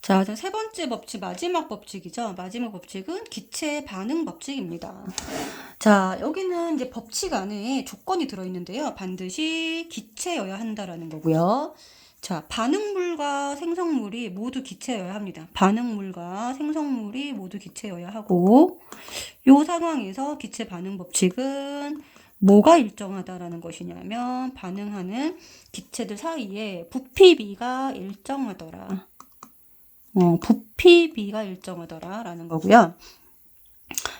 자, 세 번째 법칙, 마지막 법칙이죠. 마지막 법칙은 기체 반응 법칙입니다. 자, 여기는 이제 법칙 안에 조건이 들어있는데요. 반드시 기체여야 한다라는 거고요. 자, 반응물과 생성물이 모두 기체여야 합니다. 반응물과 생성물이 모두 기체여야 하고, 요 상황에서 기체 반응 법칙은 뭐가 일정하다라는 것이냐면, 반응하는 기체들 사이에 부피비가 일정하더라. 부피비가 일정하더라라는 거고요.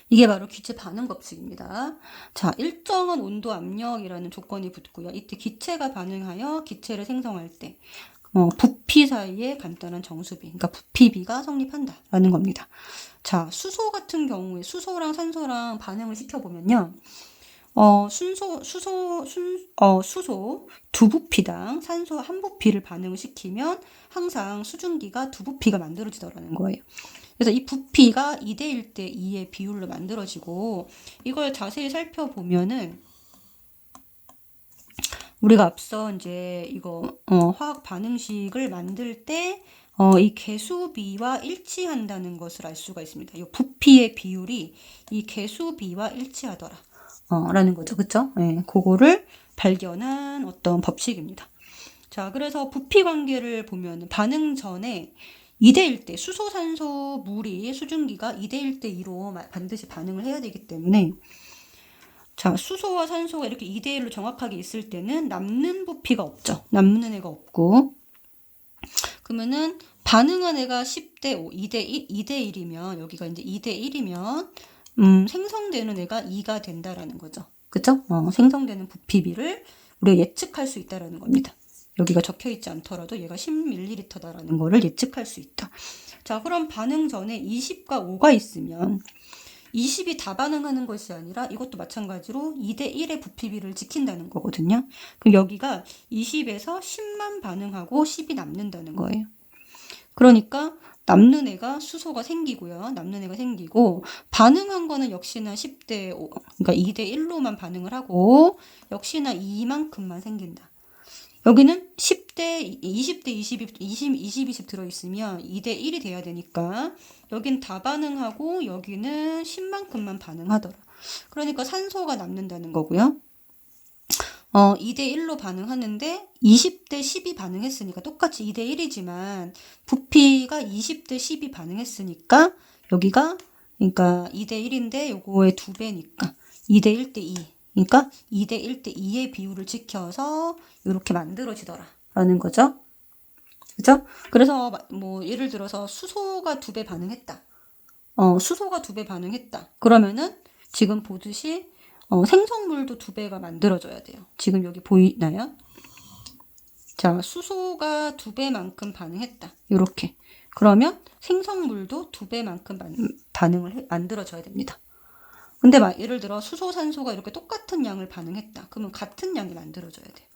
이게 바로 기체 반응 법칙입니다. 자, 일정한 온도 압력이라는 조건이 붙고요. 이때 기체가 반응하여 기체를 생성할 때 부피 사이에 간단한 정수비, 그러니까 부피비가 성립한다라는 겁니다. 자, 수소 같은 경우에 수소랑 산소랑 반응을 시켜보면요. 수소 두 부피당 산소 한 부피를 반응을 시키면 항상 수증기가 두 부피가 만들어지더라는 거예요. 그래서 이 부피가 2대1 대 2의 비율로 만들어지고, 이걸 자세히 살펴보면은 우리가 앞서 이제 이거 화학 반응식을 만들 때 이 개수비와 일치한다는 것을 알 수가 있습니다. 이 부피의 비율이 이 개수비와 일치하더라. 라는 거죠. 그쵸? 네, 그거를 발견한 어떤 법칙입니다. 자, 그래서 부피 관계를 보면 반응 전에 2대1 대 수소, 산소, 물이 수증기가 2대1 대 2로 반드시 반응을 해야 되기 때문에, 자, 수소와 산소가 이렇게 2대1로 정확하게 있을 때는 남는 부피가 없죠. 남는 애가 없고, 그러면은 반응한 애가 10대 5, 2대1, 2대1이면 여기가 이제 2대1이면 생성되는 애가 2가 된다라는 거죠. 그죠? 생성되는 부피비를 우리가 예측할 수 있다라는 겁니다. 여기가 적혀 있지 않더라도 얘가 10ml다라는 거를 예측할 수 있다. 자, 그럼 반응 전에 20과 5가 있으면 20이 다 반응하는 것이 아니라 이것도 마찬가지로 2대1의 부피비를 지킨다는 거거든요. 그럼 여기가 20에서 10만 반응하고 10이 남는다는 거예요. 그러니까 남는 애가 수소가 생기고요. 남는 애가 생기고, 반응한 거는 역시나 10대 5, 그러니까 2대 1로만 반응을 하고, 역시나 이만큼만 생긴다. 여기는 10대, 20대 20 들어있으면 2대 1이 돼야 되니까, 여긴 다 반응하고, 여기는 10만큼만 반응하더라. 그러니까 산소가 남는다는 거고요. 2대 1로 반응하는데 20대 10이 반응했으니까 똑같이 2대 1이지만 부피가 20대 10이 반응했으니까 여기가 그러니까 2대 1인데 요거의 2배니까 2대 1대 2. 그러니까 2대 1대 2의 비율을 지켜서 이렇게 만들어지더라 라는 거죠. 그죠? 그래서 뭐 예를 들어서 수소가 2배 반응했다. 수소가 2배 반응했다. 그러면은 지금 보듯이 생성물도 2배가 만들어져야 돼요. 지금 여기 보이나요? 자, 수소가 2배만큼 반응했다. 이렇게. 그러면 생성물도 2배만큼 반응을 만들어져야 됩니다. 근데 예를 들어 수소, 산소가 이렇게 똑같은 양을 반응했다. 그러면 같은 양이 만들어져야 돼요.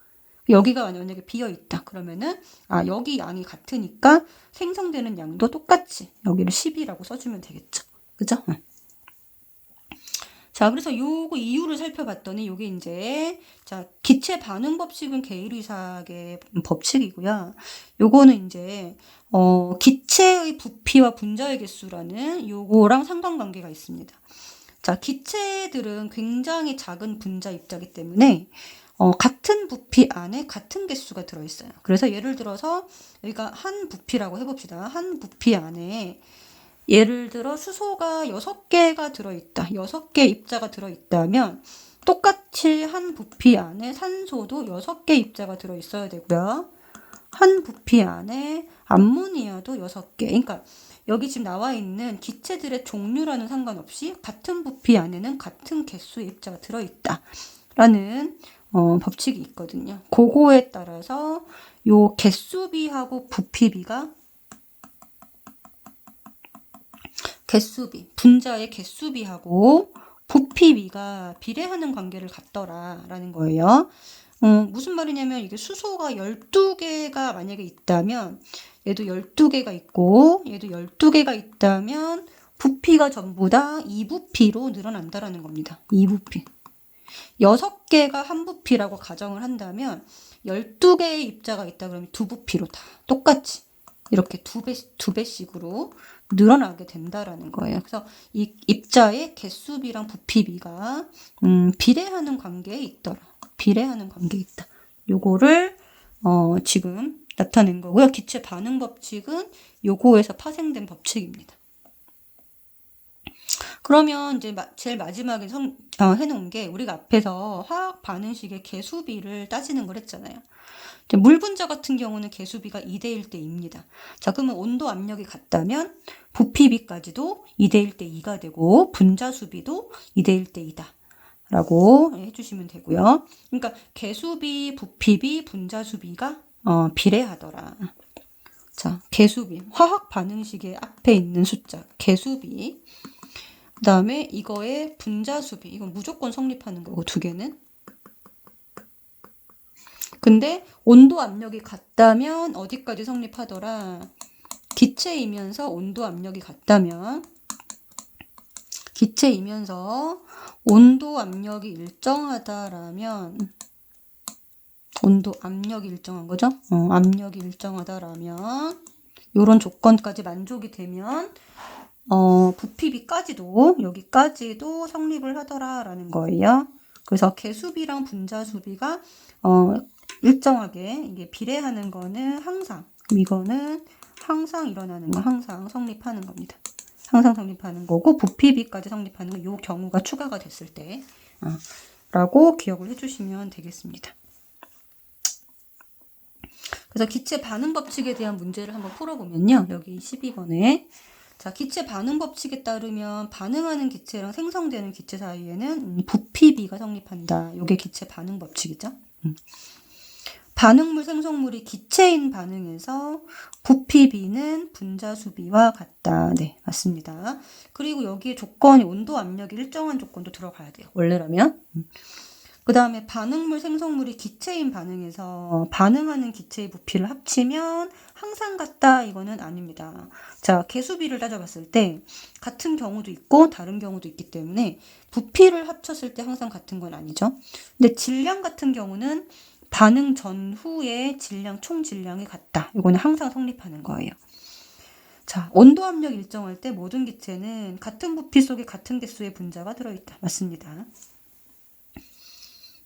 여기가 만약에 비어있다. 그러면은 여기 양이 같으니까 생성되는 양도 똑같이 여기를 10이라고 써주면 되겠죠. 그죠? 자, 그래서 요거 이유를 살펴봤더니 요게 이제 자, 기체 반응 법칙은 게이르삭의 법칙이고요. 요거는 이제 기체의 부피와 분자의 개수라는 요거랑 상관관계가 있습니다. 자, 기체들은 굉장히 작은 분자 입자이기 때문에 같은 부피 안에 같은 개수가 들어있어요. 그래서 예를 들어서 여기가 한 부피라고 해봅시다. 한 부피 안에 예를 들어 수소가 6개가 들어있다. 6개 입자가 들어있다면 똑같이 한 부피 안에 산소도 6개 입자가 들어있어야 되고요. 한 부피 안에 암모니아도 6개. 그러니까 여기 지금 나와 있는 기체들의 종류라는 상관없이 같은 부피 안에는 같은 개수의 입자가 들어있다. 라는 법칙이 있거든요. 그거에 따라서 요 개수비하고 부피비가 개수비, 분자의 개수비하고 부피비가 비례하는 관계를 갖더라라는 거예요. 무슨 말이냐면 이게 수소가 12개가 만약에 있다면 얘도 12개가 있고 얘도 12개가 있다면 부피가 전부 다 2부피로 늘어난다라는 겁니다. 2부피. 6개가 한 부피라고 가정을 한다면 12개의 입자가 있다 그러면 2부피로 다 똑같이 이렇게 두 배씩으로 늘어나게 된다라는 거예요. 그래서 이 입자의 개수비랑 부피비가 비례하는 관계에 있더라. 비례하는 관계에 있다. 요거를 지금 나타낸 거고요. 기체 반응 법칙은 요거에서 파생된 법칙입니다. 그러면 이제 제일 마지막에 해놓은 게 우리가 앞에서 화학 반응식의 개수비를 따지는 걸 했잖아요. 물 분자 같은 경우는 개수비가 2대1 대 2입니다. 자, 그러면 온도 압력이 같다면 부피비까지도 2대1 대 2가 되고 분자 수비도 2대1 대 2다. 라고 해주시면 되고요. 그러니까 개수비, 부피비, 분자 수비가 비례하더라. 자, 개수비. 화학 반응식의 앞에 있는 숫자. 개수비. 그 다음에 이거의 분자 수비. 이건 무조건 성립하는 거고, 두 개는. 근데 온도 압력이 같다면 어디까지 성립하더라? 기체이면서 온도 압력이 같다면 기체이면서 온도 압력이 일정하다라면 온도 압력이 일정한 거죠? 압력이 일정하다라면 이런 조건까지 만족이 되면 부피비까지도 여기까지도 성립을 하더라라는 거예요. 그래서 개수비랑 분자 수비가 일정하게 이게 비례하는 거는 항상 이거는 항상 일어나는 거 항상 성립하는 겁니다. 항상 성립하는 거고 부피비까지 성립하는 거 요 경우가 추가가 됐을 때 라고 기억을 해주시면 되겠습니다. 그래서 기체 반응 법칙에 대한 문제를 한번 풀어보면요. 여기 12번에 자, 기체 반응 법칙에 따르면 반응하는 기체랑 생성되는 기체 사이에는 부피비가 성립한다. 이게 기체 반응 법칙이죠. 반응물 생성물이 기체인 반응에서 부피비는 분자 수비와 같다. 네, 맞습니다. 그리고 여기에 조건이 온도 압력이 일정한 조건도 들어가야 돼요. 원래라면. 그 다음에 반응물 생성물이 기체인 반응에서 반응하는 기체의 부피를 합치면 항상 같다. 이거는 아닙니다. 자, 개수비를 따져봤을 때 같은 경우도 있고 다른 경우도 있기 때문에 부피를 합쳤을 때 항상 같은 건 아니죠. 근데 질량 같은 경우는 반응 전후의 질량, 총 질량이 같다. 이거는 항상 성립하는 거예요. 자, 온도 압력 일정할 때 모든 기체는 같은 부피 속에 같은 개수의 분자가 들어있다. 맞습니다.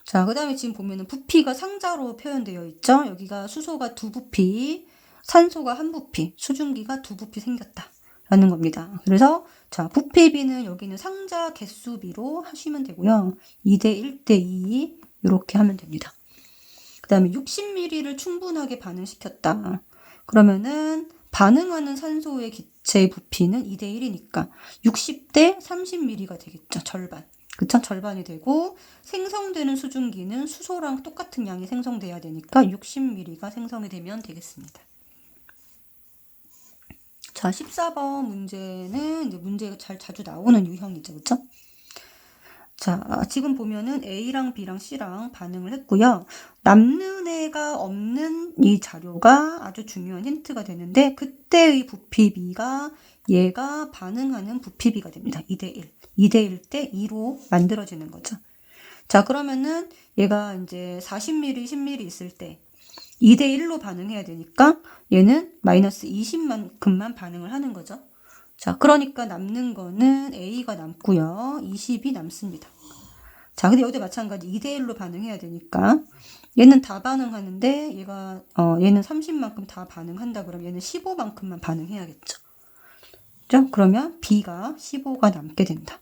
자, 그 다음에 지금 보면은 부피가 상자로 표현되어 있죠. 여기가 수소가 2부피, 산소가 1부피, 수증기가 2부피 생겼다. 라는 겁니다. 그래서 자, 부피비는 여기는 상자 개수비로 하시면 되고요. 2대1 대 2 이렇게 하면 됩니다. 그 다음에 60ml를 충분하게 반응시켰다. 그러면은 반응하는 산소의 기체의 부피는 2대1이니까 60대 30ml가 되겠죠. 절반. 그쵸? 절반이 되고 생성되는 수증기는 수소랑 똑같은 양이 생성돼야 되니까 60ml가 생성이 되면 되겠습니다. 자, 14번 문제는 이제 문제가 자주 나오는 유형이죠. 그쵸? 자, 지금 보면은 A랑 B랑 C랑 반응을 했고요. 남는 애가 없는 이 자료가 아주 중요한 힌트가 되는데 그때의 부피비가 얘가 반응하는 부피비가 됩니다. 2대1. 2대1 대 2로 만들어지는 거죠. 자, 그러면은 얘가 이제 40ml, 10ml 있을 때 2대1로 반응해야 되니까 얘는 마이너스 20만큼만 반응을 하는 거죠. 자, 그러니까 남는 거는 A가 남고요. 20이 남습니다. 자, 근데 여기도 마찬가지 2대1로 반응해야 되니까 얘는 다 반응하는데 얘는 30만큼 다 반응한다 그러면 얘는 15만큼만 반응해야겠죠. 그죠? 그러면 B가 15가 남게 된다.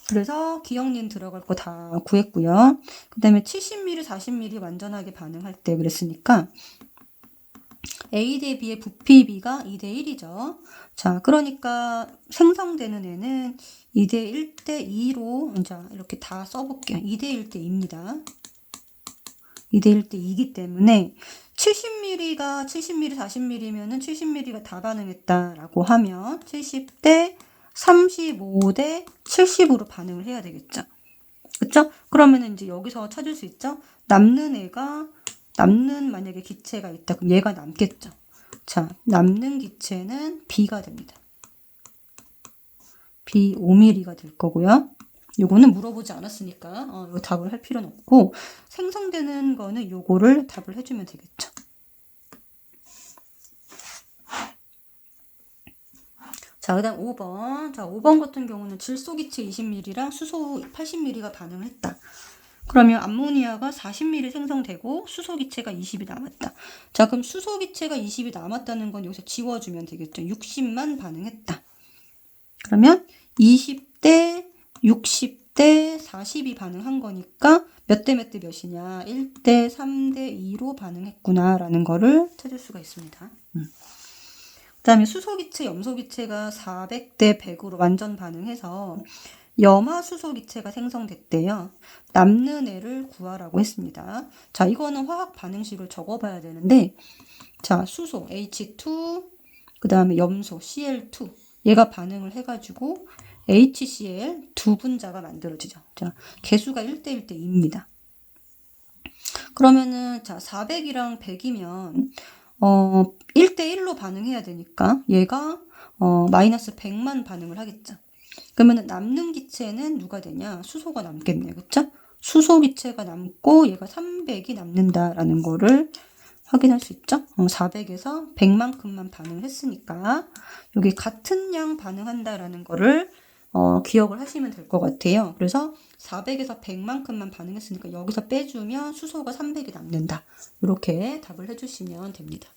그래서 기억님 들어갈 거 다 구했고요. 그 다음에 70ml, 40ml 완전하게 반응할 때 그랬으니까 A 대 B의 부피비가 2대1이죠. 자, 그러니까 생성되는 애는 2대1 대 2로 자, 이렇게 다 써볼게요. 2대1 대 2입니다. 2대1 대 2이기 때문에 70ml가 70ml, 40ml면은 70ml가 다 반응했다라고 하면 70대 35대 70으로 반응을 해야 되겠죠. 그쵸? 그러면은 이제 여기서 찾을 수 있죠? 남는 만약에 기체가 있다. 그럼 얘가 남겠죠. 자, 남는 기체는 B가 됩니다. B 5mm가 될 거고요. 요거는 물어보지 않았으니까 이거 답을 할 필요는 없고 생성되는 거는 요거를 답을 해주면 되겠죠. 자, 그다음 5번. 자, 5번 같은 경우는 질소기체 20ml랑 수소 80ml가 반응을 했다. 그러면 암모니아가 40ml 생성되고 수소기체가 20이 남았다. 자, 그럼 수소기체가 20이 남았다는 건 여기서 지워주면 되겠죠. 60만 반응했다. 그러면 20대, 60대, 40이 반응한 거니까 몇 대 몇 대 몇이냐? 1대 3대 2로 반응했구나 라는 거를 찾을 수가 있습니다. 그 다음에 수소기체, 염소기체가 400대 100으로 완전 반응해서 염화수소기체가 생성됐대요. 남는 애를 구하라고 했습니다. 자, 이거는 화학 반응식을 적어봐야 되는데, 자, 수소 H2, 그 다음에 염소 Cl2, 얘가 반응을 해가지고 HCl 두 분자가 만들어지죠. 자, 개수가 1대 1대 2입니다. 그러면은 자, 400이랑 100이면 1대1로 반응해야 되니까 얘가 마이너스 100만 반응을 하겠죠. 그러면 남는 기체는 누가 되냐? 수소가 남겠네. 그쵸? 수소 기체가 남고 얘가 300이 남는다라는 거를 확인할 수 있죠? 400에서 100만큼만 반응을 했으니까 여기 같은 양 반응한다라는 거를 기억을 하시면 될 것 같아요. 그래서 400에서 100만큼만 반응했으니까 여기서 빼주면 수소가 300이 남는다. 이렇게 답을 해주시면 됩니다.